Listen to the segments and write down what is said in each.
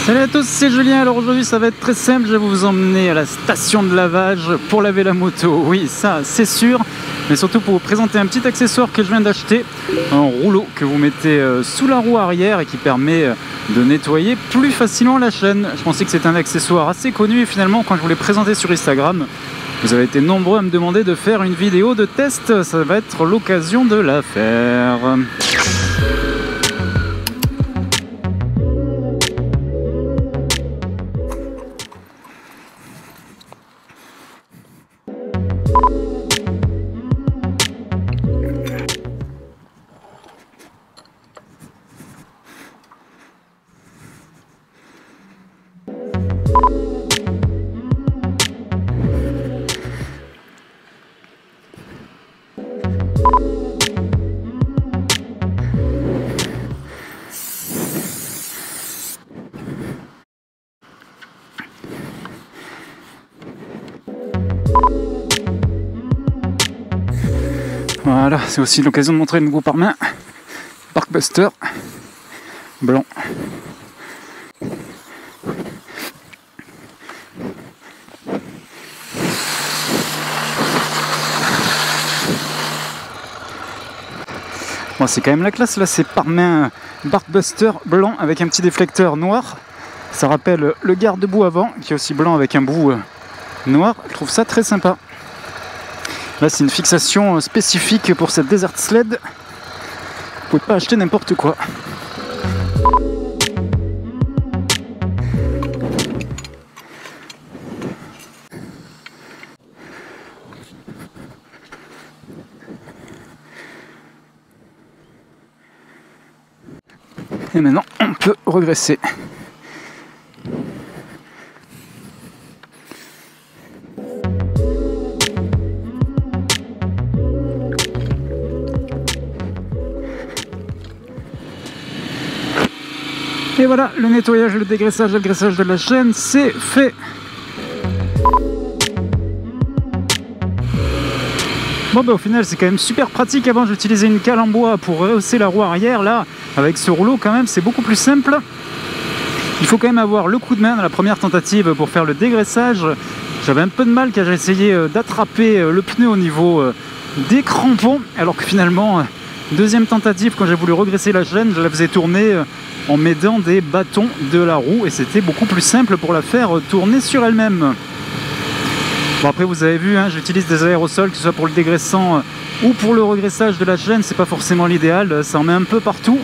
Salut à tous, c'est Julien. Alors aujourd'hui ça va être très simple, je vais vous emmener à la station de lavage pour laver la moto. Oui, ça c'est sûr, mais surtout pour vous présenter un petit accessoire que je viens d'acheter, un rouleau que vous mettez sous la roue arrière et qui permet de nettoyer plus facilement la chaîne. Je pensais que c'était un accessoire assez connu et finalement quand je vous l'ai présenté sur Instagram, vous avez été nombreux à me demander de faire une vidéo de test. Ça va être l'occasion de la faire. Voilà, c'est aussi l'occasion de montrer le nouveau pare-main Barkbuster blanc. Bon, c'est quand même la classe là, c'est pare-main Barkbuster blanc avec un petit déflecteur noir. Ça rappelle le garde-boue avant qui est aussi blanc avec un bout noir. Je trouve ça très sympa. Là, c'est une fixation spécifique pour cette Desert Sled. Vous pouvez pas acheter n'importe quoi. Et maintenant, on peut regresser. Et voilà, le nettoyage, le dégraissage de la chaîne, c'est fait. Bon bah au final c'est quand même super pratique. Avant j'utilisais une cale en bois pour rehausser la roue arrière. Là, avec ce rouleau quand même, c'est beaucoup plus simple. Il faut quand même avoir le coup de main dans la première tentative pour faire le dégraissage. J'avais un peu de mal quand j'ai essayé d'attraper le pneu au niveau des crampons. Alors que finalement, deuxième tentative, quand j'ai voulu regresser la chaîne, je la faisais tourner en m'aidant des bâtons de la roue et c'était beaucoup plus simple pour la faire tourner sur elle-même. Bon après vous avez vu, hein, j'utilise des aérosols, que ce soit pour le dégraissant ou pour le regraissage de la chaîne, c'est pas forcément l'idéal, ça en met un peu partout.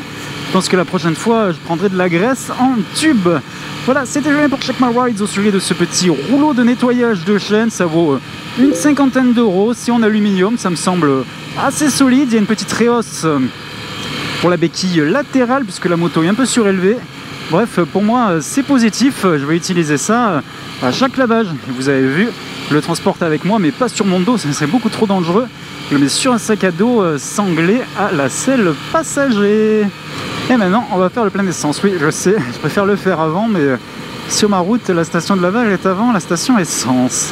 Je pense que la prochaine fois je prendrai de la graisse en tube. Voilà, c'était Julien pour Check My Rides au sujet de ce petit rouleau de nettoyage de chaîne. Ça vaut une cinquantaine d'euros, c'est en aluminium, ça me semble assez solide. Il y a une petite réhausse pour la béquille latérale puisque la moto est un peu surélevée. Bref, pour moi c'est positif, je vais utiliser ça à chaque lavage. Vous avez vu, je le transporte avec moi mais pas sur mon dos, ça serait beaucoup trop dangereux. Je le mets sur un sac à dos sanglé à la selle passager. Et maintenant on va faire le plein d'essence. Oui je sais, je préfère le faire avant mais sur ma route la station de lavage est avant la station essence.